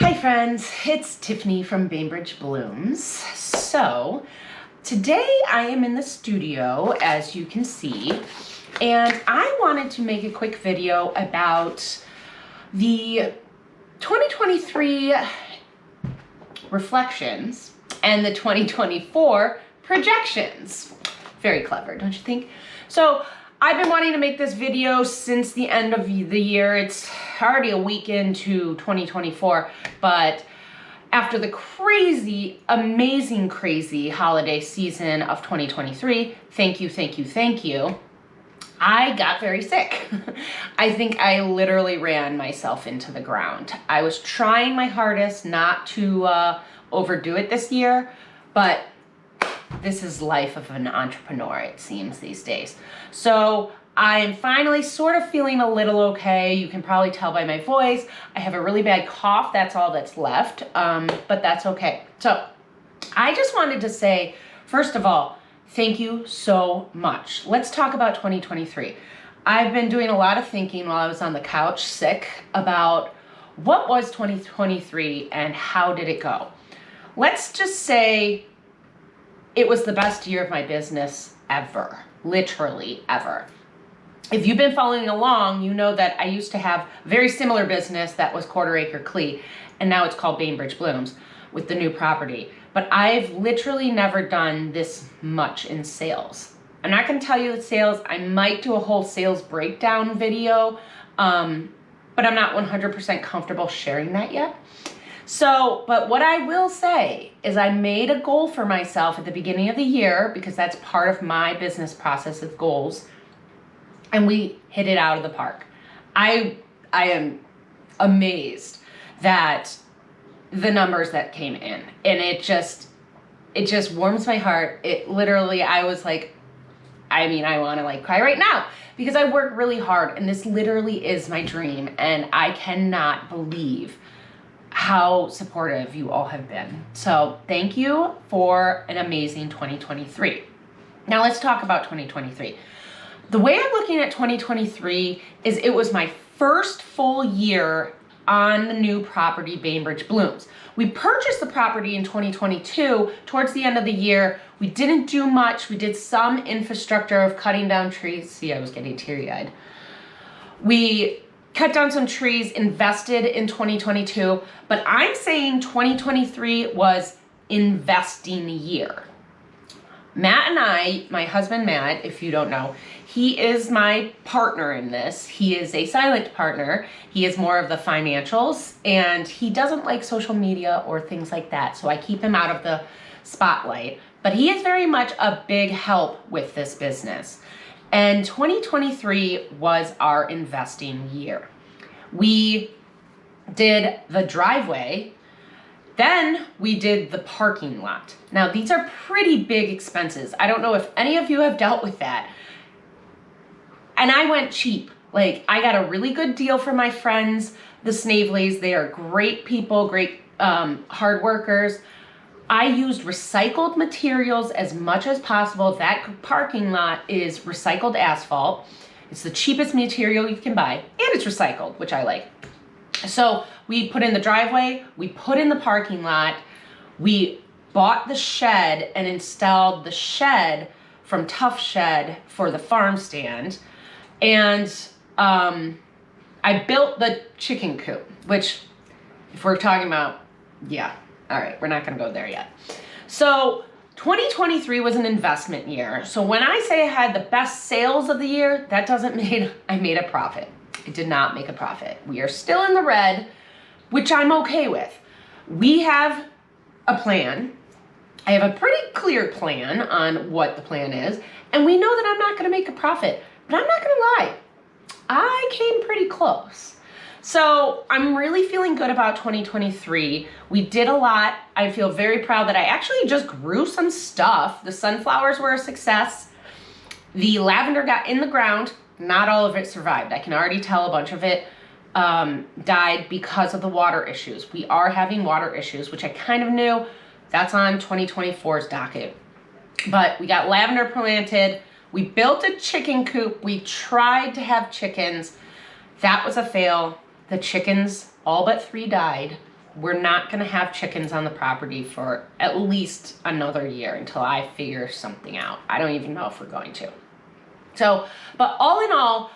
Hi friends, it's Tiffany from Bainbridge Blooms. So today I am in the studio, as you can see, and I wanted to make a quick video about the 2023 reflections and the 2024 projections. Very clever, don't you think? So I've been wanting to make this video since the end of the year. It's already a week into 2024, but after the crazy, amazing, crazy holiday season of 2023, thank you, I got very sick. I think I literally ran myself into the ground. I was trying my hardest not to overdo it this year, but this is life of an entrepreneur, it seems, these days. So I'm finally sort of feeling a little okay. You can probably tell by my voice. I have a really bad cough. That's all that's left, but that's okay. So I just wanted to say, first of all, thank you so much. Let's talk about 2023. I've been doing a lot of thinking while I was on the couch sick about what was 2023 and how did it go. Let's just say it was the best year of my business ever, literally ever. If you've been following along, you know that I used to have a very similar business that was Quarter Acre Clee, and now it's called Bainbridge Blooms with the new property. But I've literally never done this much in sales. I'm not gonna tell you the sales. I might do a whole sales breakdown video, but I'm not 100% comfortable sharing that yet. So, but what I will say is I made a goal for myself at the beginning of the year, because that's part of my business process of goals, and we hit it out of the park. I am amazed that the numbers that came in, and it just warms my heart. It literally, I was like, I want to cry right now, because I work really hard, and this literally is my dream, and I cannot believe how supportive you all have been. So thank you for an amazing 2023. Now let's talk about 2023. The way I'm looking at 2023 is it was my first full year on the new property, Bainbridge Blooms. We purchased the property in 2022, towards the end of the year. We didn't do much. We did some infrastructure of cutting down trees. See, I was getting teary-eyed. We cut down some trees, invested in 2022, but I'm saying 2023 was investing year. Matt and I, my husband Matt, if you don't know, he is my partner in this. He is a silent partner. He is more of the financials, and he doesn't like social media or things like that, so I keep him out of the spotlight. But he is very much a big help with this business. And 2023 was our investing year. We did the driveway, then we did the parking lot. Now these are pretty big expenses. I don't know if any of you have dealt with that. And I went cheap. I got a really good deal from my friends, the Snaveleys. They are great people, great hard workers. I used recycled materials as much as possible. That parking lot is recycled asphalt. It's the cheapest material you can buy, and it's recycled, which I like. So we put in the driveway, we put in the parking lot, we bought the shed and installed the shed from Tough Shed for the farm stand, and I built the chicken coop, which, if we're talking about, yeah. All right, we're not gonna go there yet. So 2023 was an investment year. So when I say I had the best sales of the year, that doesn't mean I made a profit. I did not make a profit. We are still in the red, which I'm okay with. We have a plan. I have a pretty clear plan on what the plan is, and we know that I'm not gonna make a profit, but I'm not gonna lie. I came pretty close. So I'm really feeling good about 2023. We did a lot. I feel very proud that I actually just grew some stuff. The sunflowers were a success. The lavender got in the ground. Not all of it survived. I can already tell a bunch of it died because of the water issues. We are having water issues, which I kind of knew. That's on 2024's docket. But we got lavender planted. We built a chicken coop. We tried to have chickens. That was a fail. The chickens, all but 3 died. we're not going to have chickens on the property for at least another year until I figure something out. I don't even know if we're going to. So, but all in all,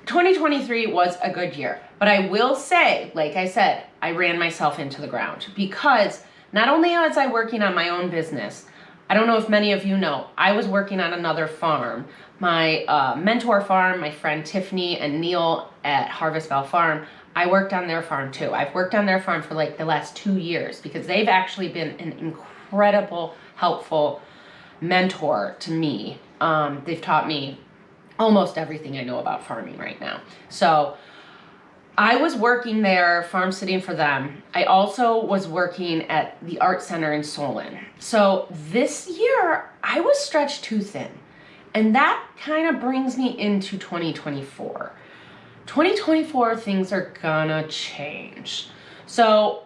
2023 was a good year. But I will say, like I said, I ran myself into the ground because not only was I working on my own business, I don't know if many of you know, I was working on another farm. My mentor farm, my friend Tiffany and Neil at Harvestville Farm, I worked on their farm too. I've worked on their farm for like the last 2 years because they've actually been an incredible, helpful mentor to me. They've taught me almost everything I know about farming right now. So I was working there, farm sitting for them. I also was working at the art center in Solon. So this year I was stretched too thin. And that kind of brings me into 2024. 2024, things are gonna change. So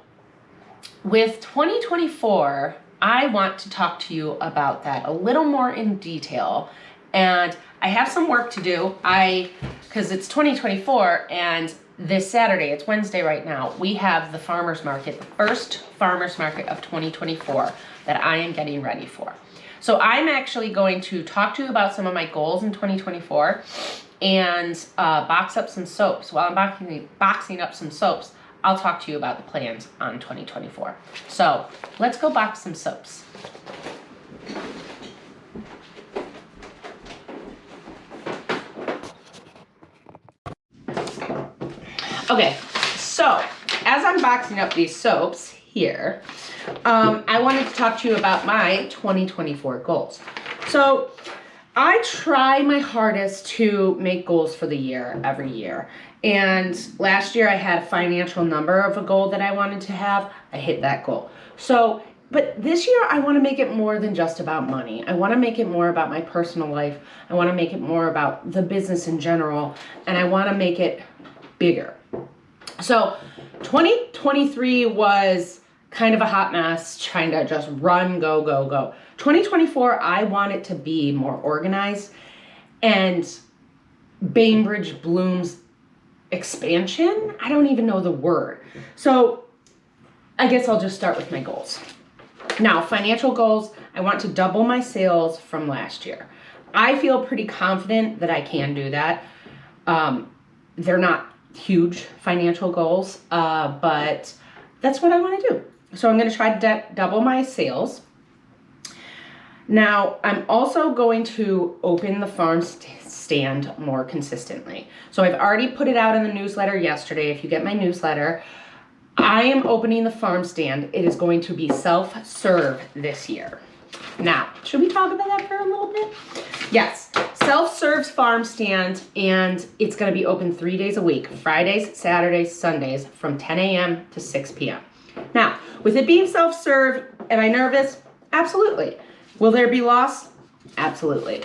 with 2024, I want to talk to you about that a little more in detail. And I have some work to do. Because it's 2024 and this Saturday, it's Wednesday right now, we have the farmer's market, the first farmer's market of 2024 that I am getting ready for. So I'm actually going to talk to you about some of my goals in 2024 and box up some soaps. While I'm boxing up some soaps, I'll talk to you about the plans on 2024. So let's go box some soaps. Okay, so as I'm boxing up these soaps here, I wanted to talk to you about my 2024 goals. So I try my hardest to make goals for the year every year. And last year I had a financial number of a goal that I wanted to have. I hit that goal. So, but this year I want to make it more than just about money. I want to make it more about my personal life. I want to make it more about the business in general. And I want to make it bigger. So 2023 was kind of a hot mess, trying to just run, go, go, go. 2024, I want it to be more organized and Bainbridge Bloom's expansion. I don't even know the word. So I guess I'll just start with my goals. Now, financial goals, I want to double my sales from last year. I feel pretty confident that I can do that. They're not huge financial goals, but that's what I want to do. So I'm going to try to double my sales. Now, I'm also going to open the farm stand more consistently. So I've already put it out in the newsletter yesterday. If you get my newsletter, I am opening the farm stand. It is going to be self-serve this year. Now, should we talk about that for a little bit? Yes, self-serve farm stand, and it's going to be open 3 days a week, Fridays, Saturdays, Sundays, from 10 a.m. to 6 p.m. Now, with it being self-serve, am I nervous? Absolutely. Will there be loss? Absolutely.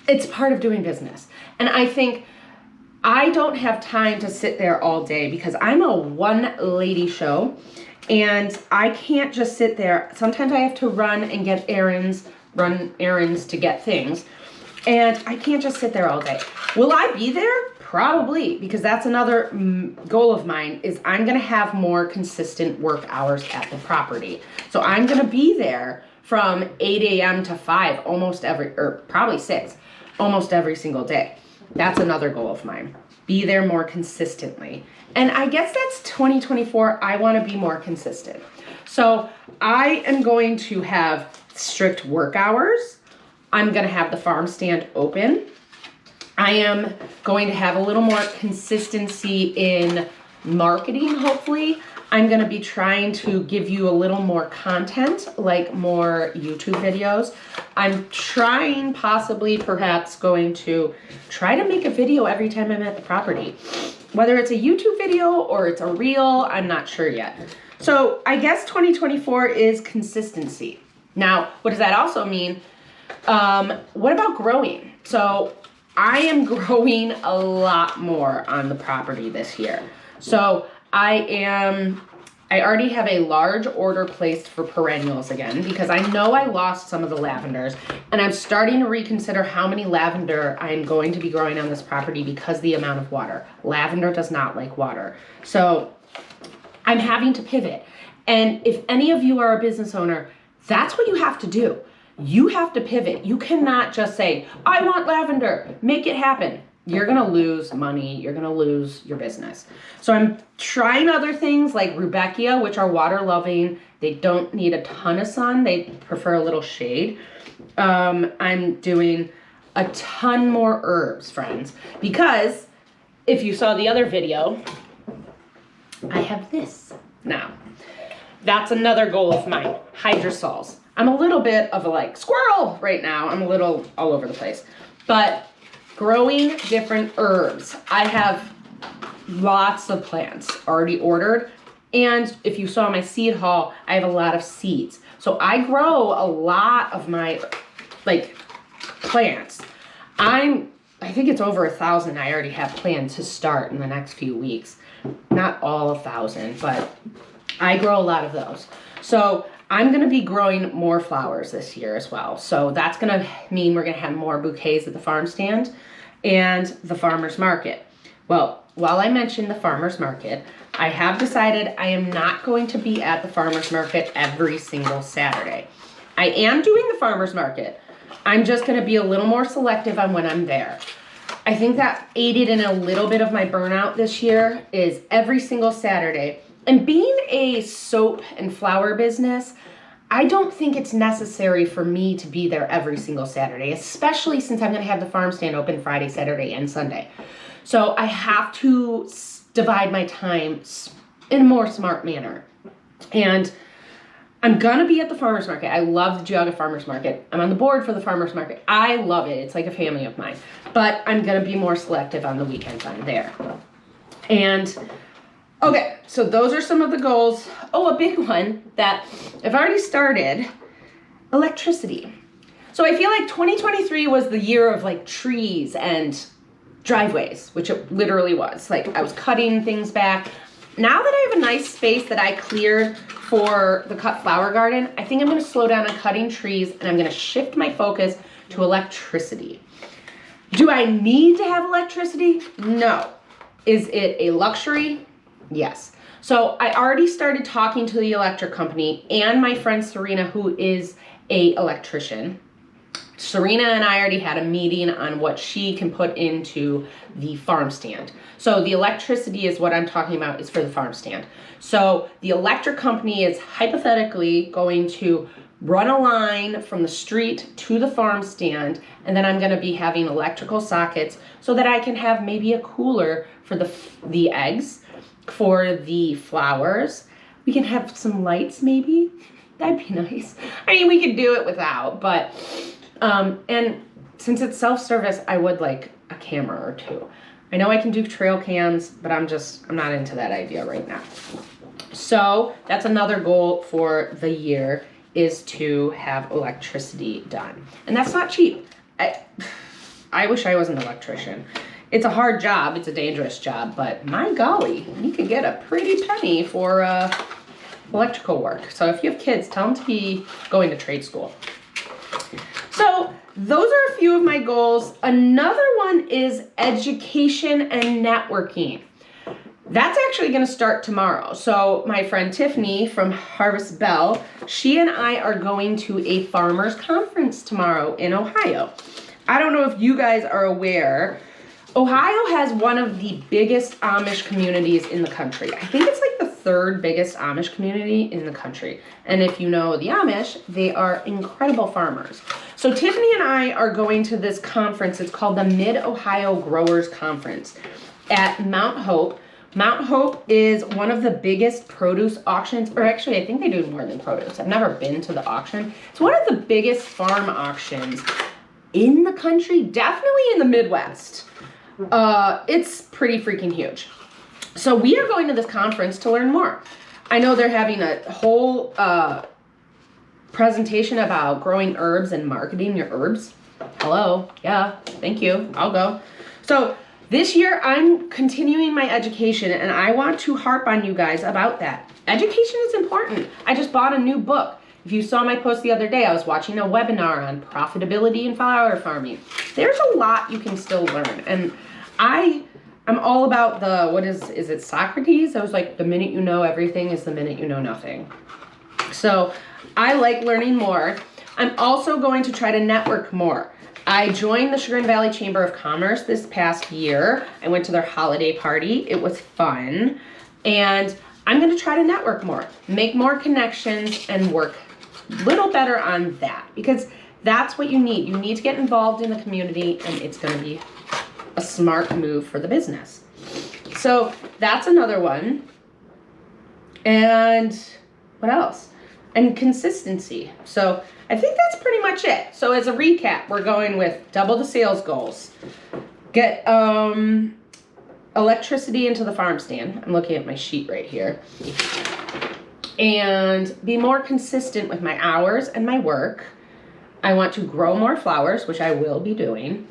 It's part of doing business. And I think I don't have time to sit there all day because I'm a one-lady show and I can't just sit there. Sometimes I have to run and get errands, run errands to get things. And I can't just sit there all day. Will I be there? Probably, because that's another goal of mine is I'm going to have more consistent work hours at the property. So I'm going to be there from 8 a.m. to 5 almost every, or probably 6, almost every single day. That's another goal of mine. Be there more consistently. And I guess that's 2024. I want to be more consistent. So I am going to have strict work hours. I'm going to have the farm stand open. I am going to have a little more consistency in marketing, hopefully. I'm going to be trying to give you a little more content, like more YouTube videos. I'm trying, possibly, perhaps going to try to make a video every time I'm at the property. Whether it's a YouTube video or it's a reel, I'm not sure yet. So I guess 2024 is consistency. Now, what does that also mean? What about growing? So I am growing a lot more on the property this year. So I already have a large order placed for perennials again because I know I lost some of the lavenders and I'm starting to reconsider how many lavender I'm going to be growing on this property because the amount of water. Lavender does not like water. So I'm having to pivot. And if any of you are a business owner, that's what you have to do. You have to pivot. You cannot just say, I want lavender, make it happen. You're gonna lose money, you're gonna lose your business. So I'm trying other things like rudbeckia, which are water loving. They don't need a ton of sun, they prefer a little shade. I'm doing a ton more herbs, friends, because if you saw the other video, I have this now. That's another goal of mine, hydrosols. I'm a little bit of a like squirrel right now. I'm a little all over the place, but growing different herbs. I have lots of plants already ordered. And if you saw my seed haul, I have a lot of seeds. So I grow a lot of my like plants. I think it's over 1,000 I already have planned to start in the next few weeks. Not all 1,000, but I grow a lot of those. So I'm gonna be growing more flowers this year as well. So that's gonna mean we're gonna have more bouquets at the farm stand and the farmer's market. Well, while I mentioned the farmer's market, I have decided I am not going to be at the farmer's market every single Saturday. I am doing the farmer's market. I'm just gonna be a little more selective on when I'm there. I think that aided in a little bit of my burnout this year is every single Saturday. And being a soap and flower business, I don't think it's necessary for me to be there every single Saturday, especially since I'm gonna have the farm stand open Friday, Saturday, and Sunday. So I have to divide my time in a more smart manner. And I'm gonna be at the farmer's market. I love the Geauga Farmer's Market. I'm on the board for the farmer's market. I love it. It's like a family of mine. But I'm gonna be more selective on the weekends I'm there. And okay, so those are some of the goals. Oh, a big one that I've already started, electricity. So I feel like 2023 was the year of like trees and driveways, which it literally was. Like I was cutting things back. Now that I have a nice space that I cleared for the cut flower garden, I think I'm gonna slow down on cutting trees and I'm gonna shift my focus to electricity. Do I need to have electricity? No. Is it a luxury? Yes. So I already started talking to the electric company and my friend Serena, who is an electrician. Serena and I already had a meeting on what she can put into the farm stand. So the electricity is what I'm talking about is for the farm stand. So the electric company is hypothetically going to run a line from the street to the farm stand, and then I'm going to be having electrical sockets so that I can have maybe a cooler for the eggs, for the flowers. We can have some lights maybe. That'd be nice. I mean, we could do it without, but and since it's self-service, I would like a camera or two. I know I can do trail cams, but I'm not into that idea right now. So that's another goal for the year is to have electricity done. And that's not cheap. I wish I was an electrician. It's a hard job, it's a dangerous job, but my golly, you could get a pretty penny for electrical work. So if you have kids, tell them to be going to trade school. So those are a few of my goals. Another one is education and networking. That's actually going to start tomorrow. So my friend Tiffany from Harvest Bell, she and I are going to a farmers conference tomorrow in Ohio. I don't know if you guys are aware, Ohio has one of the biggest Amish communities in the country. I think it's like the third biggest Amish community in the country. And if you know the Amish, they are incredible farmers. So Tiffany and I are going to this conference. It's called the Mid-Ohio Growers Conference at Mount Hope. Mount Hope is one of the biggest produce auctions, or actually I think they do more than produce. I've never been to the auction. It's one of the biggest farm auctions in the country, definitely in the Midwest. It's pretty freaking huge. So we are going to this conference to learn more. I know they're having a whole presentation about growing herbs and marketing your herbs. Hello, yeah, thank you, I'll go. So this year I'm continuing my education and I want to harp on you guys about that. Education is important. I just bought a new book. If you saw my post the other day, I was watching a webinar on profitability in flower farming. There's a lot you can still learn. And I I'm all about the, what is it Socrates? I was like, the minute you know everything is the minute you know nothing. So I like learning more. I'm also going to try to network more. I joined the Sugar Valley Chamber of Commerce this past year. I went to their holiday party. It was fun. And I'm going to try to network more, make more connections, and work a little better on that, because that's what you need. You need to get involved in the community, and it's going to be a smart move for the business. So that's another one. And what else? And consistency. So I think that's pretty much it. So as a recap, we're going with double the sales goals. Get electricity into the farm stand. I'm looking at my sheet right here. And be more consistent with my hours and my work. I want to grow more flowers, which I will be doing.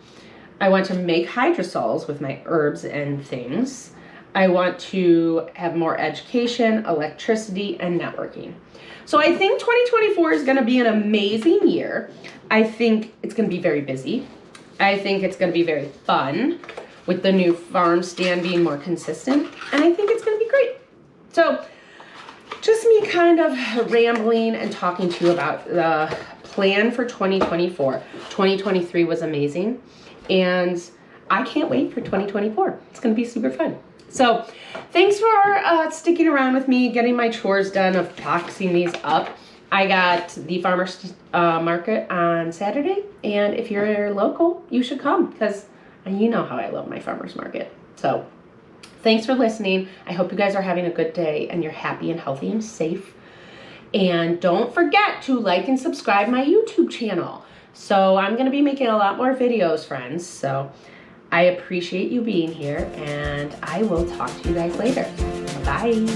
I want to make hydrosols with my herbs and things. I want to have more education, electricity, and networking. So I think 2024 is going to be an amazing year. I think it's going to be very busy. I think it's going to be very fun with the new farm stand being more consistent. And I think it's going to be great. So just me kind of rambling and talking to you about the plan for 2024. 2023 was amazing. And I can't wait for 2024. It's going to be super fun. So thanks for sticking around with me, getting my chores done of boxing these up. I got the farmer's market on Saturday, and if you're local, you should come, because you know how I love my farmer's market. So thanks for listening. I hope you guys are having a good day and you're happy and healthy and safe. And don't forget to like and subscribe my YouTube channel. So I'm going to be making a lot more videos, friends. So I appreciate you being here, and I will talk to you guys later. Bye.